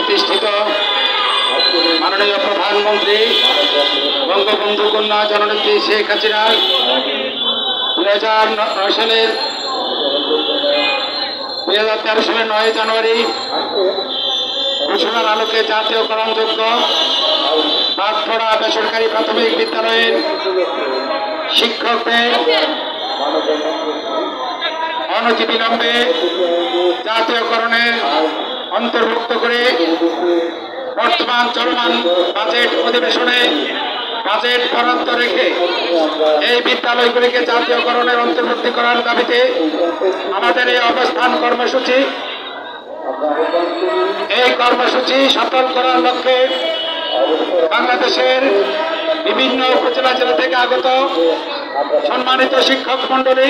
প্রতিষ্ঠিত মাননীয় প্রধানমন্ত্রী বঙ্গবন্ধু কন্যা জননেত্রী শেখ হাসিনার 2009 সালের 9 জানুয়ারি ঘোষণার আলোকে জাতীয়করণযোগ্য বাগপাড়া বেসরকারি প্রাথমিক বিদ্যালয়ের শিক্ষকদের অনতিবিলম্বে জাতীয়করণের অন্তর্ভুক্ত করে বর্তমান চলমান বাজেট অধিবেশনে বাজেট বরাদ্দ রেখে এই বিদ্যালয়গুলিকে জাতীয়করণের অন্তর্ভুক্তি করার দাবিতে আমাদের এই অবস্থান কর্মসূচি সফল করার লক্ষ্যে বাংলাদেশের বিভিন্ন উপজেলা জেলা থেকে আগত সম্মানিত শিক্ষক মন্ডলী,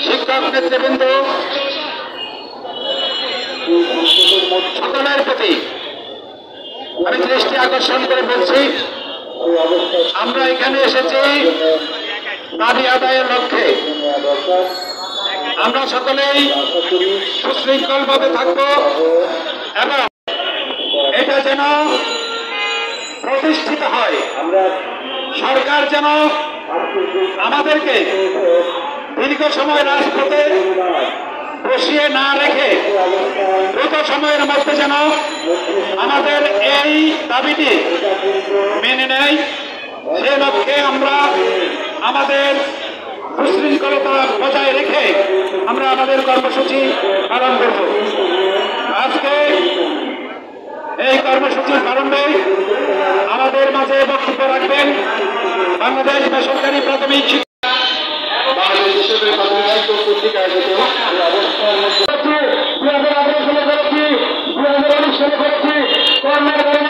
শিক্ষক নেতৃবৃন্দ সকলের প্রতি আমি দৃষ্টি আকর্ষণ করে বলছি, আমরা এখানে এসেছি দাবি আদায়ের লক্ষ্যে। আমরা সকলেই সুশৃঙ্খল ভাবে থাকব এবং এটা যেন প্রতিষ্ঠিত হয়, সরকার যেন আমাদেরকে দীর্ঘ সময় রাজপথে বসিয়ে না রেখে দ্রুত সময়ের মধ্যে যেন আমাদের এই দাবিটি মেনে নেয়, সে লক্ষ্যে আমরা আমাদের সুশৃঙ্খলতা বজায় রেখে আমরা আমাদের কর্মসূচি পালন করব। আজকে এই কর্মসূচির প্রারম্ভে আমাদের মাঝে বক্তব্য রাখবেন বাংলাদেশ বেসরকারি প্রাথমিক শিক্ষা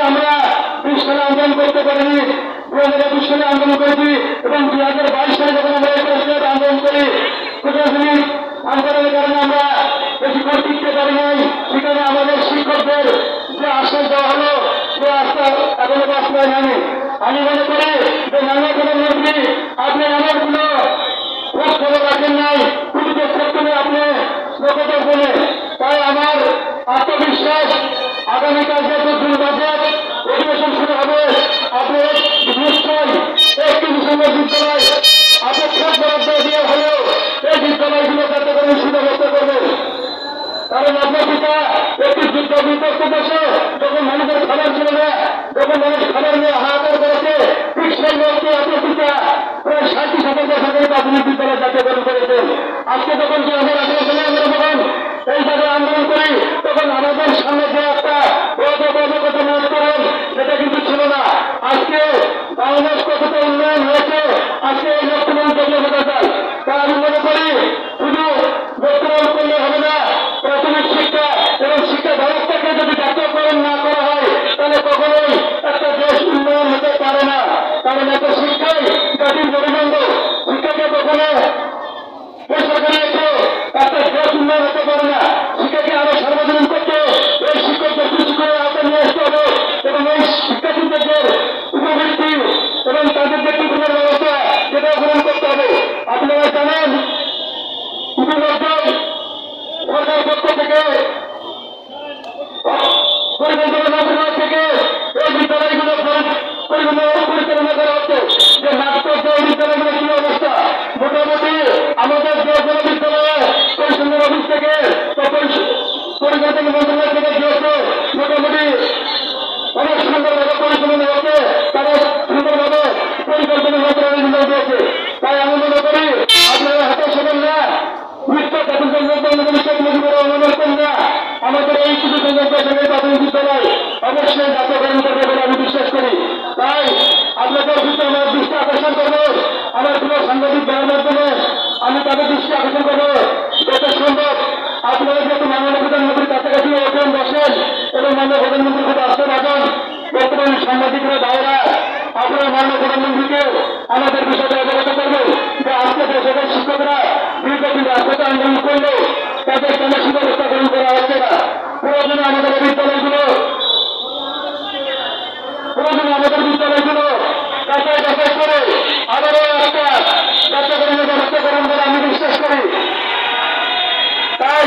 আমরা 20 সালে আন্দোলন করতে পারিনি, 2021 সালে আন্দোলন করেছি এবং 2022 সালে যখন আমরা আন্দোলন করি প্রশাসনিক আন্দোলনের কারণে আমরা বেশি করে টিকতে পারি নাই। সেখানে আমাদের শিক্ষকদের যে আশ্বাস দেওয়া হলো সে আশ্বাস এখনো বাস্তবায়ন হয়নি। আমি মনে করি যে মাননীয় প্রধানমন্ত্রী আপনি অনেকগুলো খোঁজ খবর রাখেন নাই, পুলিশের সেক্টরে আপনি প্রকল্প বলে, তাই আমার আত্মবিশ্বাস আগামীকাল যে নতুন বাজেট অধিবেশন শুরু হবে আপনি নিশ্চয়ই 31 ডিসেম্বর বিদ্যালয় আপেক্ষিক বরাদ্দ দিয়ে হলেও এই বিদ্যালয়গুলো যাতে করে সুব্যবস্থা করবেন। কারণ আপনার পিতা একটি যুদ্ধ বিধ্বস্ত দেশে যখন মানুষের খাবার ছিল না, যখন মানুষ খাবার নিয়ে হাহাকার করেছে, ঠিক সেই লোককে আপনার পিতা প্রায় 60-70 সরকারি প্রাথমিক বিদ্যালয় জাতীয়করণ করেছেন। আজকে যখন 2018 সালে আমরা যখন এই জায়গায় আন্দোলন করি তখন আমাদের সামনে যে একটা কথা নোট করেন সেটা কিন্তু ছিল না। আজকে বাংলাদেশ কতটা উন্নয়ন হয়েছে আজকে এই বর্তমান দেখলে বোঝা যায়। তা আমি মনে করি শুধু বর্তমান করলে হবে না, প্রাথমিক শিক্ষা এবং শিক্ষা ব্যবস্থাকে যদি জাতীয়করণ না করা হয় তাহলে কখনোই একটা দেশ উন্নয়ন হতে পারে না। কারণ একটা শিক্ষাই জাতির মেরুদণ্ড, শিক্ষাকে কখনো বেসরকারি রেখে একটা দেশ উন্নয়ন হতে পারে না। শিক্ষাকে আরো সার্বজনীন করতে এই শিক্ষকদের কিছু করে আওতায় নিয়ে আসতে হবে এবং এই শিক্ষার্থীদের উপবৃত্তি এবং তাদের যে টিফিনের ব্যবস্থা সেটাও গ্রহণ করতে হবে। আপনারা জানেন ইতিমধ্যেই সরকার পক্ষ থেকে পরিকল্পনা মন্ত্রণালয় থেকে এই বিদ্যালয়গুলো পরিচালনা করা হচ্ছে যে নাটক এই বিদ্যালয়গুলো কি অবস্থা। মোটামুটি আমাদের যে কোনো বিদ্যালয়ে পরিচালনা অফিস থেকে পরিকল্পনা মন্ত্রণালয় থেকে দিয়েছে মোটামুটি অনেক সুন্দরভাবে পরিচালনা হচ্ছে, তারা সুন্দরভাবে পরিকল্পনা মন্ত্রণালয় দিয়েছে। তাই আমি মনে করি আপনারা হাতে সবেন না, আমাদের এই কিছু প্রাথমিক বিদ্যালয় অবশ্যই জাতীয়করণ করবে বলে আমি বিশ্বাস করি। তাই আপনাদের ভিতরে আমার দৃষ্টি আকর্ষণ করবো, আমার প্রিয় সাংবাদিক ভাইয়ের মাধ্যমে আমি তাদের দৃষ্টি আকর্ষণ করবো যত সম্ভব আপনারা যেহেতু মাননীয় প্রধানমন্ত্রীর কাছাকাছি ওঠেন বসেন এবং মাননীয় প্রধানমন্ত্রীর খুব আসতে বাজান, বর্তমান সাংবাদিকরা ভাইয়েরা আপনারা মাননীয় প্রধানমন্ত্রীকে আমাদের বিষয়টা অবগত করবেন যে আজকে দেশের শিক্ষকরা দীর্ঘদিন রাজপথে আন্দোলন করলেও তাদের কোনো সুব্যবস্থা গ্রহণ করা হচ্ছে না। প্রয়োজনে আমাদের বিদ্যালয়গুলো যাচাই করে আবারও একটা জাতীয়করণের ব্যবস্থা গ্রহণ করে আমি বিশ্বাস করি। তাই